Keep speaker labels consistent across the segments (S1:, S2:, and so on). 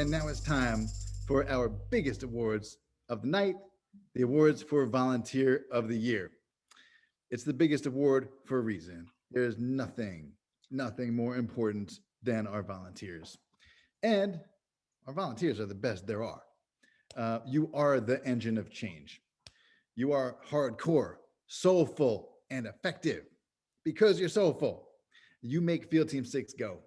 S1: and now it's time for our biggest awards of the night, the awards for Volunteer of the Year. It's the biggest award for a reason. There is nothing more important than our volunteers. And our volunteers are the best there are. You are the engine of change. You are hardcore, soulful, and effective. Because you're soulful, you make Field Team 6 go.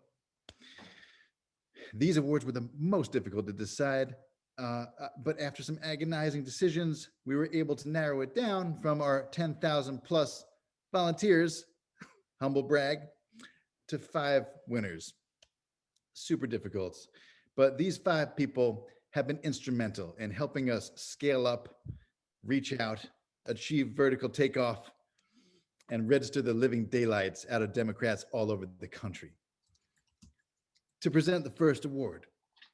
S1: These awards were the most difficult to decide, but after some agonizing decisions, we were able to narrow it down from our 10,000 plus volunteers, humble brag, to 5 winners. Super difficult, but these 5 people have been instrumental in helping us scale up, reach out, achieve vertical takeoff, and register the living daylights out of Democrats all over the country. To present the first award,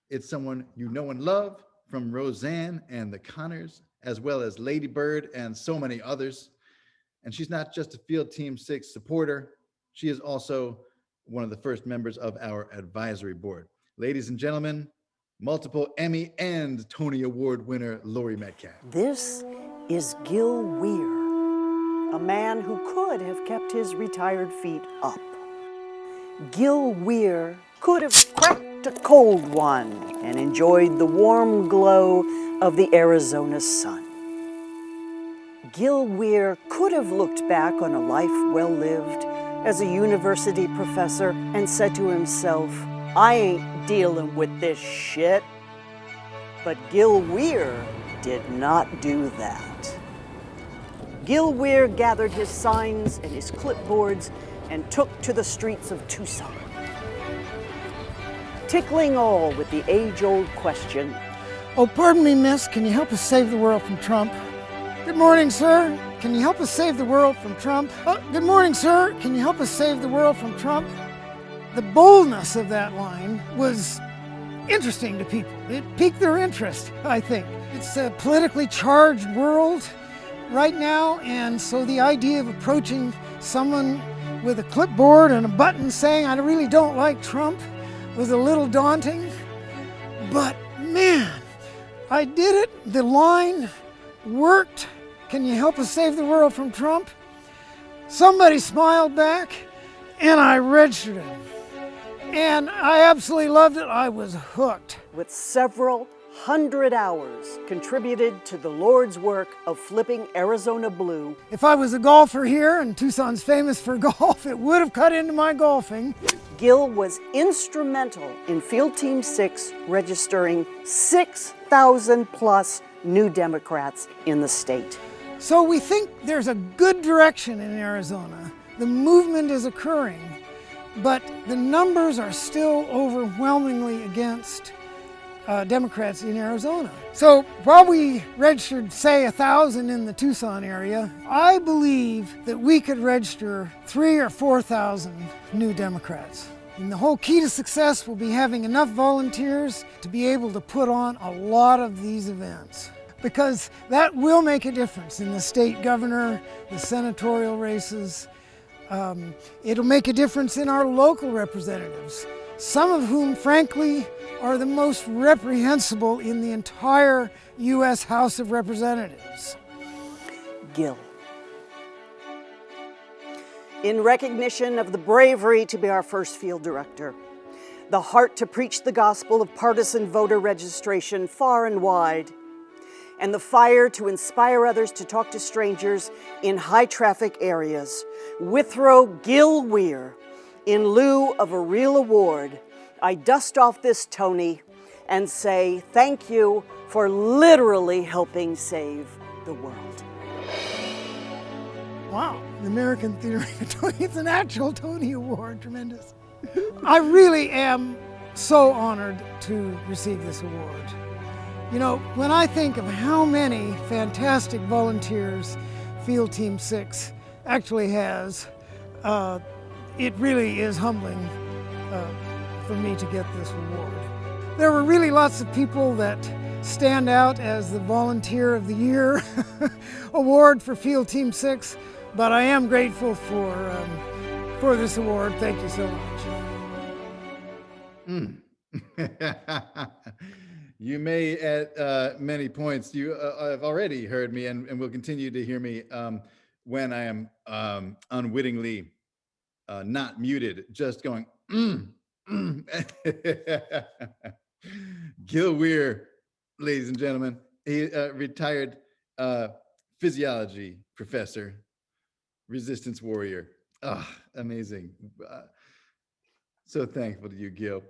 S1: it's someone you know and love from Roseanne and the Connors, as well as Lady Bird and so many others. And she's not just a Field Team 6 supporter, she is also one of the first members of our advisory board. Ladies and gentlemen, multiple Emmy and Tony Award winner Laurie Metcalf.
S2: This is Gil Wier, a man who could have kept his retired feet up. Gil Wier could have cracked a cold one and enjoyed the warm glow of the Arizona sun. Gil Wier could have looked back on a life well lived as a university professor and said to himself, I ain't dealing with this shit. But Gil Wier did not do that. Gil Wier gathered his signs and his clipboards and took to the streets of Tucson, tickling all with the age-old question,
S3: Oh, pardon me, miss, can you help us save the world from Trump? Good morning, sir. Can you help us save the world from Trump? Oh, good morning, sir. Can you help us save the world from Trump? The boldness of that line was interesting to people. It piqued their interest, I think. It's a politically charged world right now, and so the idea of approaching someone with a clipboard and a button saying, I really don't like Trump, was a little daunting. But man, I did it. The line worked. Can you help us save the world from Trump? Somebody smiled back, and I registered it. And I absolutely loved it. I was hooked.
S2: with several hundred hours contributed to the Lord's work of flipping Arizona blue.
S3: If I was a golfer here, and Tucson's famous for golf, it would have cut into my golfing.
S2: Gil was instrumental in Field Team 6 registering 6,000 plus new Democrats in the state.
S3: So we think there's a good direction in Arizona. The movement is occurring, but the numbers are still overwhelmingly against Democrats in Arizona. So while we registered, say, 1,000 in the Tucson area, I believe that we could register 3,000 or 4,000 new Democrats. And the whole key to success will be having enough volunteers to be able to put on a lot of these events, because that will make a difference in the state governor, the senatorial races. It'll make a difference in our local representatives, some of whom, frankly, are the most reprehensible in the entire U.S. House of Representatives.
S2: Gil. In recognition of the bravery to be our first field director, the heart to preach the gospel of partisan voter registration far and wide, and the fire to inspire others to talk to strangers in high-traffic areas, Withrow Gil Wier, in lieu of a real award, I dust off this Tony and say thank you for literally helping save the world.
S3: Wow, the American Theater Tony, it's an actual Tony Award, tremendous. I really am so honored to receive this award. You know, when I think of how many fantastic volunteers Field Team 6 actually has, it really is humbling for me to get this award. There were really lots of people that stand out as the Volunteer of the Year award for Field Team 6, but I am grateful for this award. Thank you so much.
S1: You may at many points, you have already heard me and will continue to hear me when I am unwittingly not muted, just going, mm. Gil Wier, ladies and gentlemen, he retired physiology professor, resistance warrior. Ah, amazing. So thankful to you, Gil.